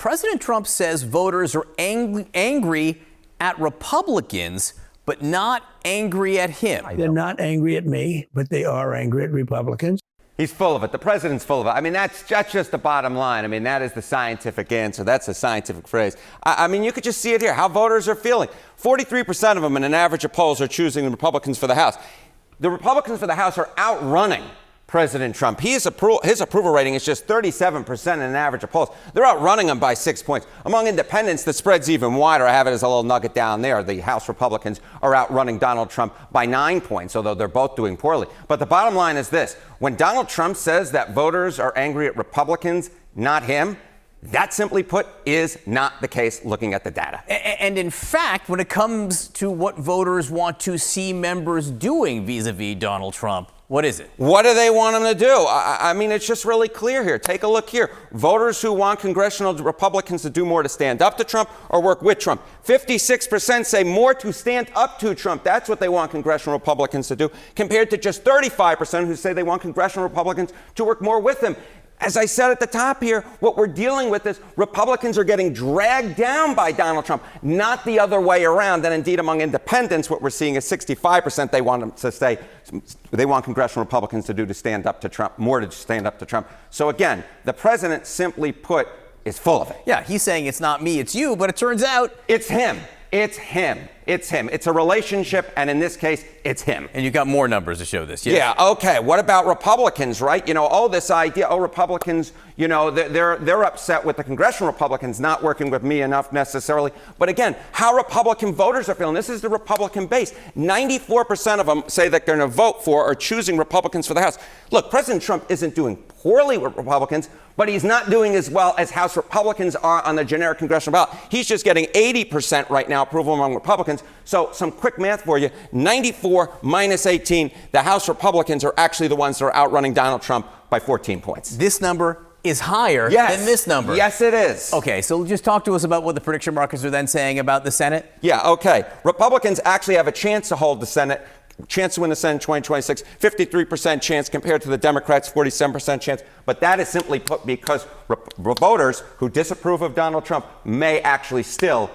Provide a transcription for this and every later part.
President Trump says voters are angry at Republicans, but not angry at him. They're not angry at me, but they are angry at Republicans. He's full of it. The president's full of it. I mean, that's just the bottom line. I mean, that is the scientific answer. That's a scientific phrase. I mean, you could just see it here, how voters are feeling. 43% of them in an average of polls are choosing the Republicans for the House. The Republicans for the House are outrunning President Trump. His approval rating is just 37% in an average of polls. They're outrunning him by 6 points. Among independents, the spread's even wider. I have it as a little nugget down there. The House Republicans are outrunning Donald Trump by 9 points, although they're both doing poorly. But the bottom line is this. When Donald Trump says that voters are angry at Republicans, not him, that, simply put, is not the case looking at the data. And in fact, when it comes to what voters want to see members doing vis-a-vis Donald Trump, what is it? What do they want him to do? I mean, it's just really clear here. Take a look here. Voters who want congressional Republicans to do more to stand up to Trump or work with Trump. 56% say more to stand up to Trump. That's what they want congressional Republicans to do, compared to just 35% who say they want congressional Republicans to work more with him. As I said at the top here, what we're dealing with is Republicans are getting dragged down by Donald Trump, not the other way around. And indeed, among independents, what we're seeing is 65% they want them to say, they want congressional Republicans to do to stand up to Trump, more to stand up to Trump. So again, the president, simply put, is full of it. Yeah, he's saying it's not me, it's you, but it turns out it's him. It's him. It's him. It's a relationship, and in this case, it's him. And you got more numbers to show this. Yes. Yeah, okay. What about Republicans, right? You know, this idea, Republicans, you know, they're upset with the congressional Republicans not working with me enough necessarily. But again, how Republican voters are feeling, this is the Republican base. 94% of them say that they're going to vote for or choosing Republicans for the House. Look, President Trump isn't doing poorly with Republicans, but he's not doing as well as House Republicans are on the generic congressional ballot. He's just getting 80% right now approval among Republicans. So some quick math for you, 94 minus 18, the House Republicans are actually the ones that are outrunning Donald Trump by 14 points. This number is higher than this number. Yes, it is. Okay, so just talk to us about what the prediction markers are then saying about the Senate. Yeah, okay. Republicans actually have a chance to hold the Senate. Chance to win the Senate in 2026, 53% chance compared to the Democrats' 47% chance. But that is simply put because voters who disapprove of Donald Trump may actually still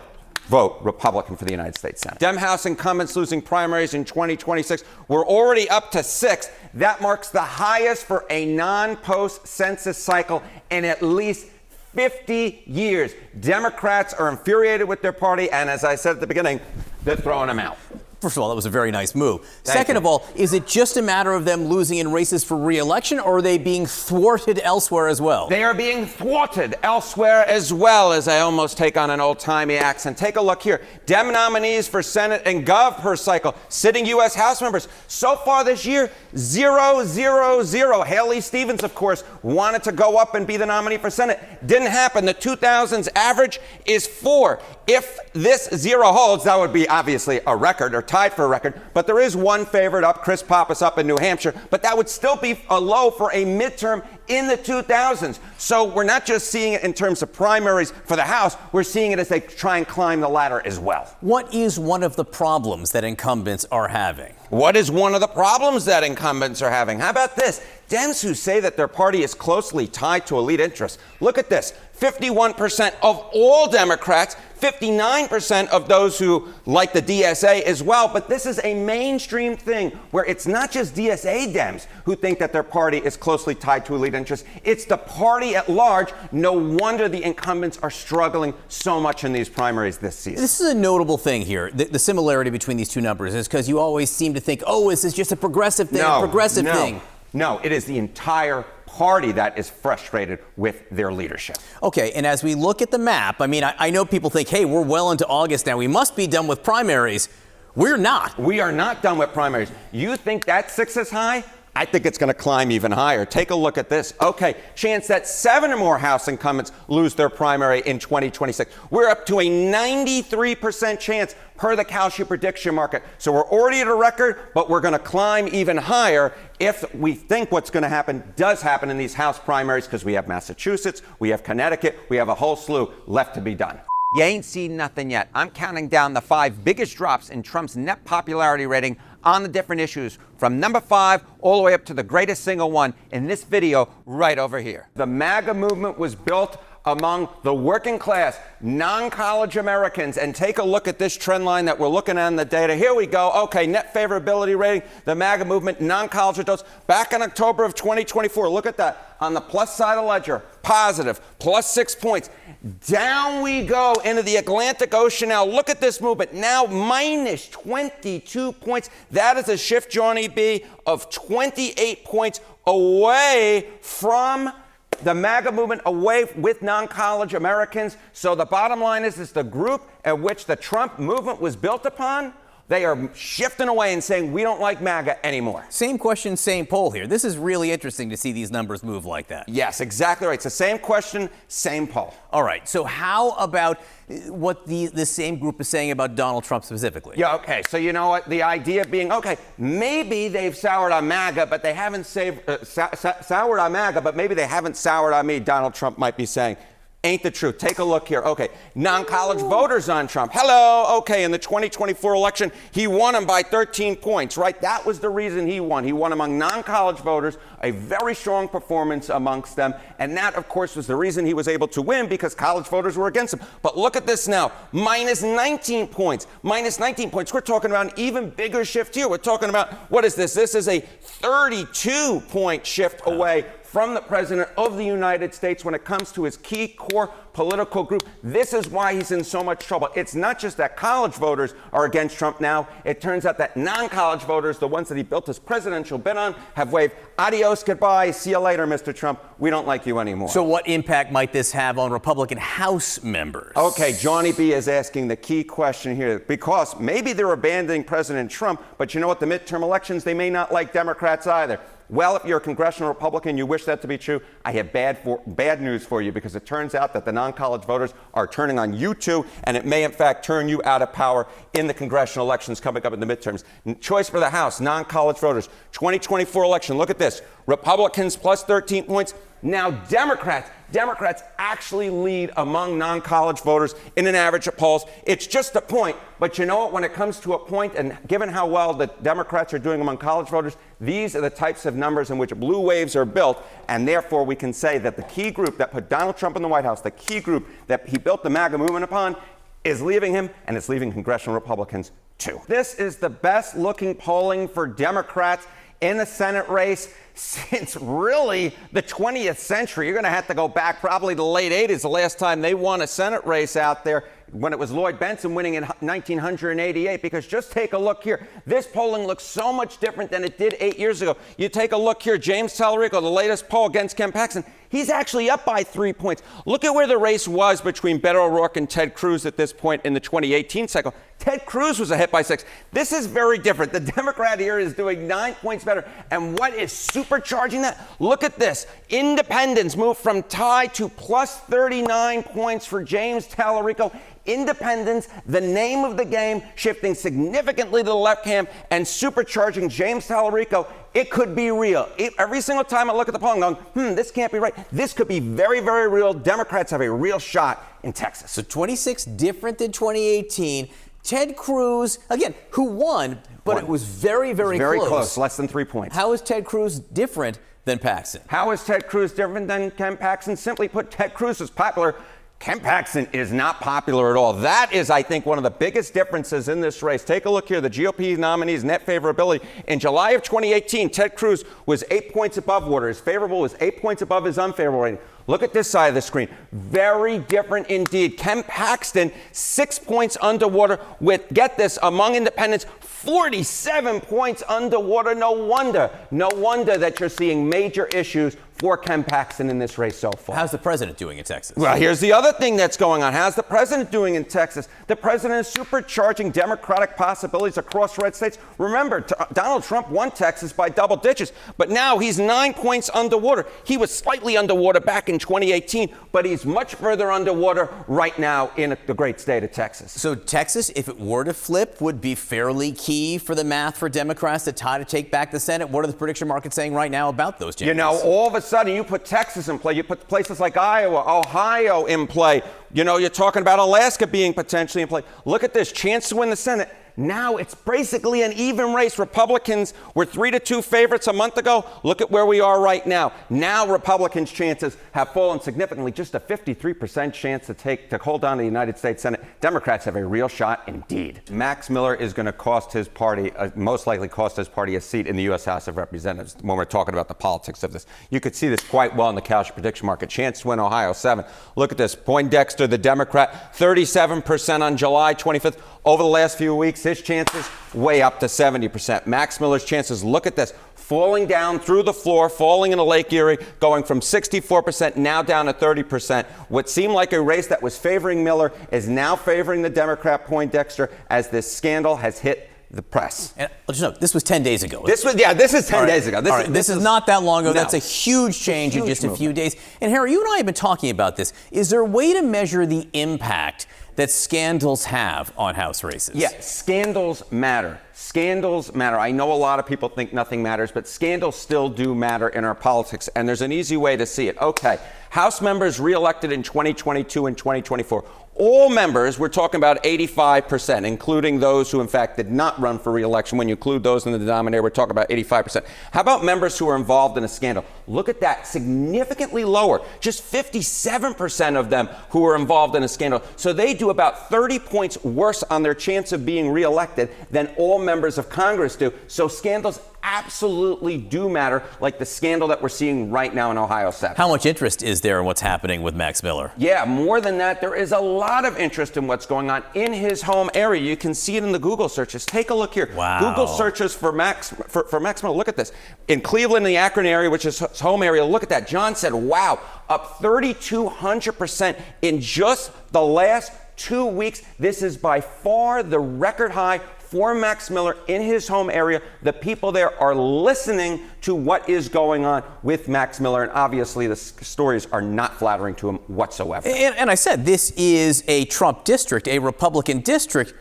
vote Republican for the United States Senate. Dem House incumbents losing primaries in 2026. We're already up to 6. That marks the highest for a non-post census cycle in at least 50 years. Democrats are infuriated with their party, and as I said at the beginning, they're throwing them out. First of all, that was a very nice move. Second of all, is it just a matter of them losing in races for re-election, or are they being thwarted elsewhere as well? They are being thwarted elsewhere as well, as I almost take on an old-timey accent. Take a look here. Dem nominees for Senate and Gov per cycle, sitting U.S. House members. So far this year, 0, 0, 0. Haley Stevens, of course, wanted to go up and be the nominee for Senate. Didn't happen. The 2000s average is 4. If this 0 holds, that would be obviously a record, or tied for a record, but there is one favorite up, Chris Pappas up in New Hampshire, but that would still be a low for a midterm in the 2000s. So we're not just seeing it in terms of primaries for the House, we're seeing it as they try and climb the ladder as well. What is one of the problems that incumbents are having? What is one of the problems that incumbents are having? How about this? Dems who say that their party is closely tied to elite interests. Look at this. 51% of all Democrats, 59% of those who like the DSA as well. But this is a mainstream thing where it's not just DSA Dems who think that their party is closely tied to elite interests. It's the party at large. No wonder the incumbents are struggling so much in these primaries this season. This is a notable thing here. The similarity between these two numbers is because you always seem to think, oh, is this just a progressive thing, thing? No, it is the entire party that is frustrated with their leadership. Okay, and as we look at the map, I mean, I know people think, hey, we're well into August now. We must be done with primaries. We're not. We are not done with primaries. You think that 6 is high? I think it's going to climb even higher. Take a look at this. Okay, chance that 7 or more House incumbents lose their primary in 2026. We're up to a 93% chance per the Kalshi prediction market. So we're already at a record, but we're going to climb even higher if we think what's going to happen does happen in these House primaries, because we have Massachusetts, we have Connecticut, we have a whole slew left to be done. You ain't seen nothing yet. I'm counting down the 5 biggest drops in Trump's net popularity rating on the different issues, from number 5 all the way up to the greatest single one in this video right over here. The MAGA movement was built among the working class, non-college Americans. And take a look at this trend line that we're looking at in the data. Here we go. Okay, net favorability rating, the MAGA movement, non-college adults. Back in October of 2024, look at that. On the plus side of the ledger, positive, plus 6 points. Down we go into the Atlantic Ocean now. Look at this movement. Now minus 22 points. That is a shift, Johnny B, of 28 points away from the MAGA movement, away with non-college Americans. So the bottom line is the group at which the Trump movement was built upon, they are shifting away and saying, we don't like MAGA anymore. Same question, same poll here. This is really interesting to see these numbers move like that. Yes, exactly right. It's the same question, same poll. All right. So how about what the same group is saying about Donald Trump specifically? Yeah, okay. So you know what? The idea being, okay, maybe they've soured on MAGA, but they haven't soured on MAGA, but maybe they haven't soured on me, Donald Trump might be saying. Ain't the truth. Take a look here. Okay, non-college voters on Trump. Hello. Okay, in the 2024 election, he won them by 13 points, right? That was the reason he won. He won among non-college voters, a very strong performance amongst them. And that, of course, was the reason he was able to win, because college voters were against him. But look at this now. Minus 19 points. Minus 19 points. We're talking about an even bigger shift here. We're talking about, what is this? This is a 32-point shift away from the President of the United States when it comes to his key core political group. This is why he's in so much trouble. It's not just that college voters are against Trump now. It turns out that non-college voters, the ones that he built his presidential bid on, have waved adios, goodbye, see you later, Mr. Trump. We don't like you anymore. So what impact might this have on Republican House members? Okay, Johnny B is asking the key question here, because maybe they're abandoning President Trump, but you know what? The midterm elections, they may not like Democrats either. Well, if you're a congressional Republican, you wish that to be true, I have bad news for you, because it turns out that the non-college voters are turning on you too, and it may in fact turn you out of power in the congressional elections coming up in the midterms. Choice for the House, non-college voters, 2024 election, look at this. Republicans plus 13 points. Now Democrats actually lead among non-college voters in an average of polls. It's just a point, but you know what? When it comes to a point, and given how well the Democrats are doing among college voters, these are the types of numbers in which blue waves are built, and therefore we can say that the key group that put Donald Trump in the White House, the key group that he built the MAGA movement upon, is leaving him, and it's leaving congressional Republicans too. This is the best looking polling for Democrats in the Senate race since really the 20th century. You're going to have to go back probably to the late 80s, the last time they won a Senate race out there, when it was Lloyd Bentsen winning in 1988, because just take a look here. This polling looks so much different than it did 8 years ago. You take a look here, James Tallarico, the latest poll against Ken Paxton, he's actually up by 3 points. Look at where the race was between Beto O'Rourke and Ted Cruz at this point in the 2018 cycle. Ted Cruz was ahead by 6. This is very different. The Democrat here is doing 9 points better. And what is supercharging that? Look at this. Independents moved from tie to plus 39 points for James Tallarico. Independents, the name of the game, shifting significantly to the left camp and supercharging James Tallarico. It could be real. Every single time I look at the poll, I'm going, this can't be right. This could be very, very real. Democrats have a real shot in Texas. So 26 different than 2018. Ted Cruz, again, who won, but it was very, very close. Very close, less than 3 points. How is Ted Cruz different than Paxton? How is Ted Cruz different than Ken Paxton? Simply put, Ted Cruz is popular. Ken Paxton is not popular at all. That is, I think, one of the biggest differences in this race. Take a look here. The GOP nominees' net favorability. In July of 2018, Ted Cruz was 8 points above water. His favorable was 8 points above his unfavorable rating. Look at this side of the screen. Very different indeed. Ken Paxton, 6 points underwater with, get this, among independents, 47 points underwater. No wonder that you're seeing major issues for Ken Paxton in this race so far. How's the president doing in Texas? Well, here's the other thing that's going on. How's the president doing in Texas? The president is supercharging Democratic possibilities across red states. Remember, Donald Trump won Texas by double digits, but now he's 9 points underwater. He was slightly underwater back in 2018, but he's much further underwater right now in the great state of Texas. So Texas, if it were to flip, would be fairly key for the math for Democrats to tie to take back the Senate. What are the prediction markets saying right now about those changes? You know, all of a sudden you put Texas in play, you put places like Iowa, Ohio in play. You know, you're talking about Alaska being potentially in play. Look at this, chance to win the Senate, Now it's basically an even race. Republicans were 3-2 favorites a month ago. Look at where we are right now. Now Republicans' chances have fallen significantly. Just a 53% chance to hold on to the United States Senate. Democrats have a real shot indeed. Max Miller is going to cost his party, most likely cost his party a seat in the U.S. House of Representatives when we're talking about the politics of this. You could see this quite well in the Cauchy prediction market. Chance to win Ohio 7. Look at this. Poindexter, the Democrat, 37% on July 25th. Over the last few weeks, his chances way up to 70%. Max Miller's chances, look at this, falling down through the floor, falling into Lake Erie, going from 64% now down to 30%. What seemed like a race that was favoring Miller is now favoring the Democrat Poindexter as this scandal has hit the press. And just note, this was 10 days ago. This is 10 days ago. This is not that long ago. No. That's a huge change in just a few days. And Harry, you and I have been talking about this. Is there a way to measure the impact that scandals have on House races? Yeah, scandals matter. Scandals matter. I know a lot of people think nothing matters, but scandals still do matter in our politics, and there's an easy way to see it. Okay, House members reelected in 2022 and 2024. All members, we're talking about 85%, including those who, in fact, did not run for re-election. When you include those in the denominator, we're talking about 85%. How about members who are involved in a scandal? Look at that, significantly lower. Just 57% of them who are involved in a scandal. So they do about 30 points worse on their chance of being re-elected than all members of Congress do. So scandals absolutely do matter, like the scandal that we're seeing right now in Ohio 7. How much interest is there in what's happening with Max Miller? Yeah, more than that, there is a lot of interest in what's going on in his home area. You can see it in the Google searches. Take a look here. Wow. Google searches for Max Miller. Look at this. In Cleveland, the Akron area, which is his home area, look at that. John said, wow, up 3,200% in just the last 2 weeks. This is by far the record high for Max Miller in his home area. The people there are listening to what is going on with Max Miller, and obviously the stories are not flattering to him whatsoever. And I said, this is a Trump district, a Republican district,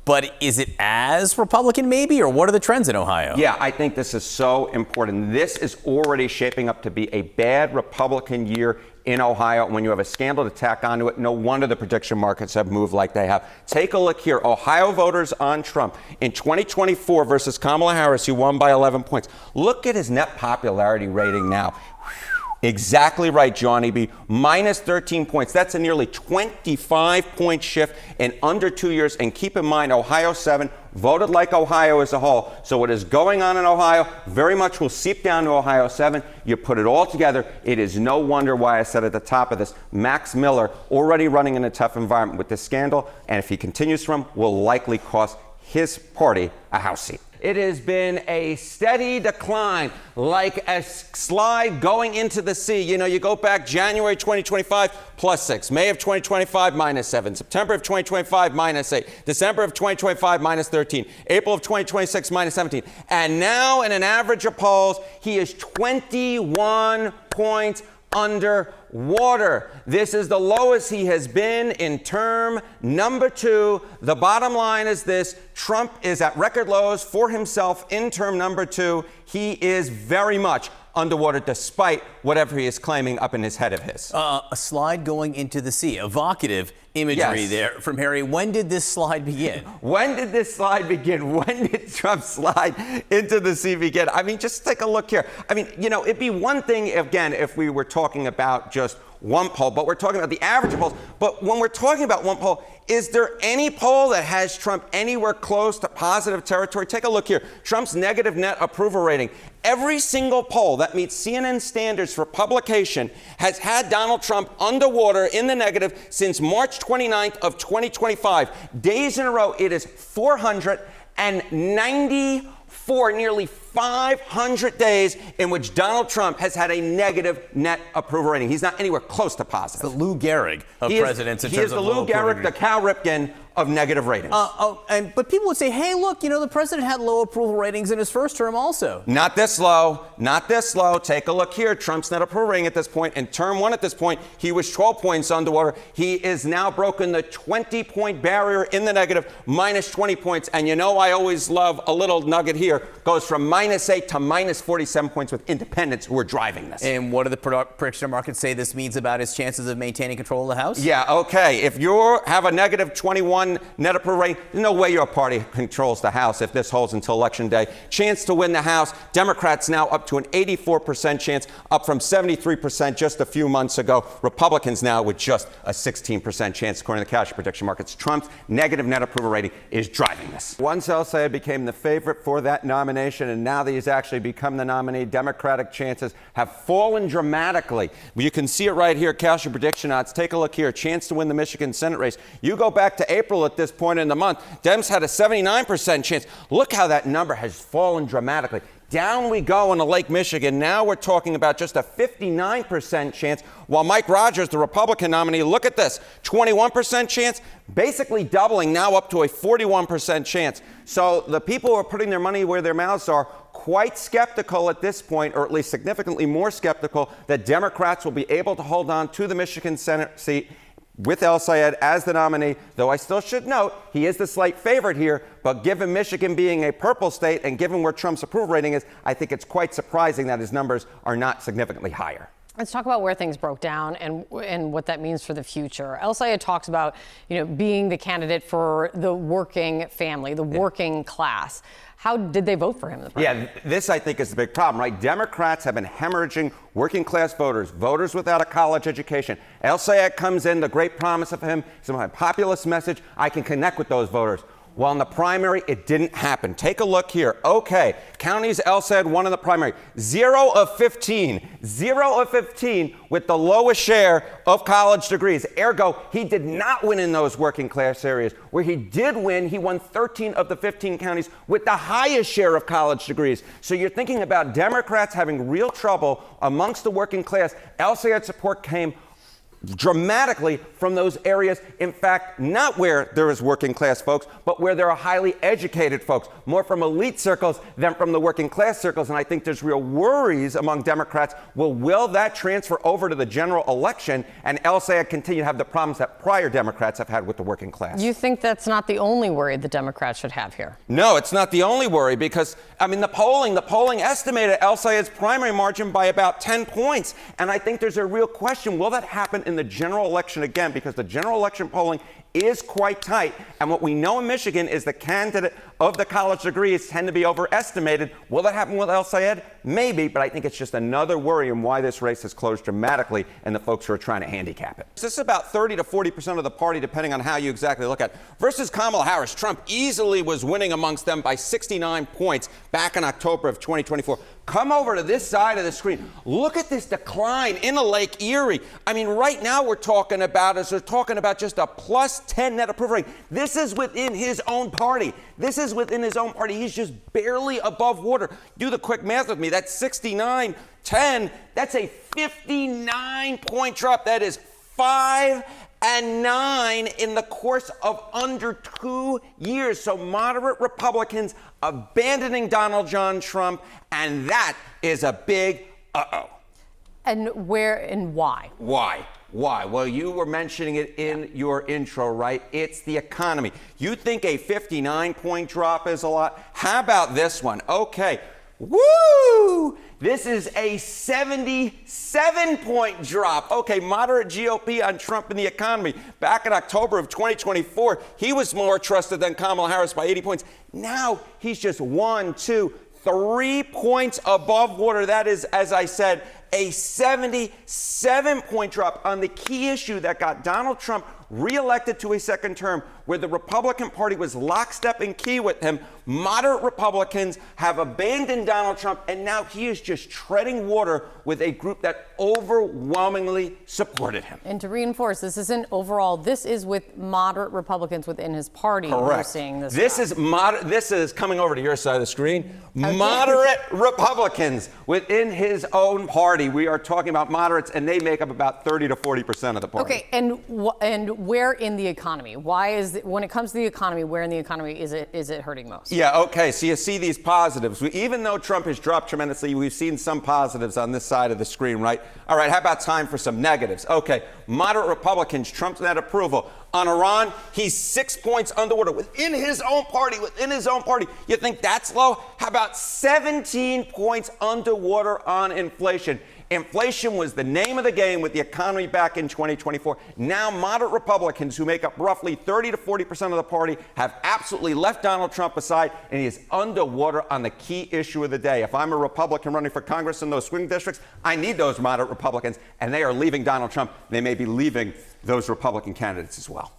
but is it as Republican maybe, or what are the trends in Ohio? Yeah, I think this is so important. This is already shaping up to be a bad Republican year in Ohio. When you have a scandal to tack onto it, no wonder the prediction markets have moved like they have. Take a look here. Ohio voters on Trump. In 2024 versus Kamala Harris, he won by 11 points. Look at his net popularity rating now. Exactly right, Johnny B. Minus 13 points. That's a nearly 25-point shift in under 2 years. And keep in mind, Ohio 7 voted like Ohio as a whole. So what is going on in Ohio very much will seep down to Ohio 7. You put it all together, it is no wonder why I said at the top of this, Max Miller, already running in a tough environment with this scandal, and if he continues to run, will likely cost his party a House seat. It has been a steady decline, like a slide going into the sea. You know, you go back January 2025, +6. May of 2025, -7. September of 2025, -8. December of 2025, -13. April of 2026, -17. And now, in an average of polls, he is 21 points under water. This is the lowest he has been in term number 2. The bottom line is this: Trump is at record lows for himself in term number 2. He is very much underwater despite whatever he is claiming up in his head of his. A slide going into the sea. Evocative imagery there from Harry. When did this slide begin? When did this slide begin? When did Trump slide into the sea begin? I mean, just take a look here. I mean, you know, it'd be one thing, again, if we were talking about just one poll, but we're talking about the average of polls. But when we're talking about one poll, is there any poll that has Trump anywhere close to positive territory? Take a look here. Trump's negative net approval rating. Every single poll that meets CNN standards for publication has had Donald Trump underwater in the negative since March 29th of 2025. Days in a row, it is 494, nearly 500 days in which Donald Trump has had a negative net approval rating. He's not anywhere close to positive. The Lou Gehrig of presidents in he terms is the of Lou Gehrig, the Cal Ripken of negative ratings. But people would say, hey, look, you know, the president had low approval ratings in his first term also. Not this low. Not this low. Take a look here. Trump's net approval rating at this point. In term 1 at this point, he was 12 points underwater. He is now broken the 20-point barrier in the negative, minus 20 points. And you know I always love a little nugget here. Goes from -8 to -47 points with independents who are driving this. And what do the prediction markets say this means about his chances of maintaining control of the House? Yeah, okay. If you have a negative 21 51 net approval rating. There's no way your party controls the House if this holds until Election Day. Chance to win the House. Democrats now up to an 84% chance, up from 73% just a few months ago. Republicans now with just a 16% chance, according to the cash prediction markets. Trump's negative net approval rating is driving this. Once El Sayed became the favorite for that nomination, and now that he's actually become the nominee, Democratic chances have fallen dramatically. You can see it right here, cash prediction odds. Take a look here. Chance to win the Michigan Senate race. You go back to April at this point in the month, Dems had a 79% chance. Look how that number has fallen dramatically. Down we go into Lake Michigan. Now we're talking about just a 59% chance, while Mike Rogers, the Republican nominee, look at this, 21% chance, basically doubling, now up to a 41% chance. So the people who are putting their money where their mouths are quite skeptical at this point, or at least significantly more skeptical, that Democrats will be able to hold on to the Michigan Senate seat with El Sayed as the nominee, though I still should note he is the slight favorite here. But given Michigan being a purple state and given where Trump's approval rating is, I think it's quite surprising that his numbers are not significantly higher. Let's talk about where things broke down and what that means for the future. El Sayed talks about, being the candidate for the working family, the working class. How did they vote for him? This I think is the big problem, right? Democrats have been hemorrhaging working class voters, voters without a college education. El Sayed comes in, the great promise of him, some populist message, I can connect with those voters. Well, in the primary, it didn't happen. Take a look here. Okay, counties El Sayed won in the primary. 0 of 15. 0 of 15 with the lowest share of college degrees. Ergo, he did not win in those working class areas. Where he did win, he won 13 of the 15 counties with the highest share of college degrees. So you're thinking about Democrats having real trouble amongst the working class. El Sayed's support came dramatically from those areas. In fact, not where there is working class folks, but where there are highly educated folks, more from elite circles than from the working class circles. And I think there's real worries among Democrats. Will that transfer over to the general election and El Sayed continue to have the problems that prior Democrats have had with the working class? You think that's not the only worry the Democrats should have here? No, it's not the only worry because, the polling estimated El Sayed's primary margin by about 10 points. And I think there's a real question, will that happen in the general election again? Because the general election polling is quite tight. And what we know in Michigan is the candidate of the college degrees tend to be overestimated. Will that happen with El Sayed? Maybe, but I think it's just another worry in why this race has closed dramatically and the folks who are trying to handicap it. This is about 30 to 40% of the party, depending on how you exactly look at it. Versus Kamala Harris, Trump easily was winning amongst them by 69 points back in October of 2024. Come over to this side of the screen. Look at this decline in Lake Erie. Right now we're talking about just a plus 10 net approval rating. This is within his own party. He's just barely above water. Do the quick math with me. That's 69, 10. That's a 59-point drop. That is 5 and 9 in the course of under 2 years. So moderate Republicans abandoning Donald John Trump, and that is a big uh-oh. And where and why? Why? Well, you were mentioning it in your intro, right? It's the economy. You think a 59-point drop is a lot? How about this one? Okay. Woo! This is a 77-point drop. Okay, moderate GOP on Trump and the economy. Back in October of 2024, he was more trusted than Kamala Harris by 80 points. Now he's just 1, 2, 3 points above water. That is, as I said, a 77-point drop on the key issue that got Donald Trump reelected to a second term, where the Republican Party was lockstep and key with him. Moderate Republicans have abandoned Donald Trump, and now he is just treading water with a group that overwhelmingly supported him. And to reinforce, this isn't overall, this is with moderate Republicans within his party. Correct. We're seeing this. This is coming over to your side of the screen. Moderate Republicans within his own party. We are talking about moderates, and they make up about 30 to 40% of the party. Okay, and where in the economy? When it comes to the economy, where in the economy is it hurting most? Yeah, okay, so you see these positives. Even though Trump has dropped tremendously, we've seen some positives on this side of the screen, right? All right, how about time for some negatives? Okay, moderate Republicans, Trump's net approval. On Iran, he's 6 points underwater within his own party. You think that's low? How about 17 points underwater on inflation? Inflation was the name of the game with the economy back in 2024. Now, moderate Republicans who make up roughly 30 to 40% of the party have absolutely left Donald Trump aside, and he is underwater on the key issue of the day. If I'm a Republican running for Congress in those swing districts, I need those moderate Republicans, and they are leaving Donald Trump. They may be leaving those Republican candidates as well.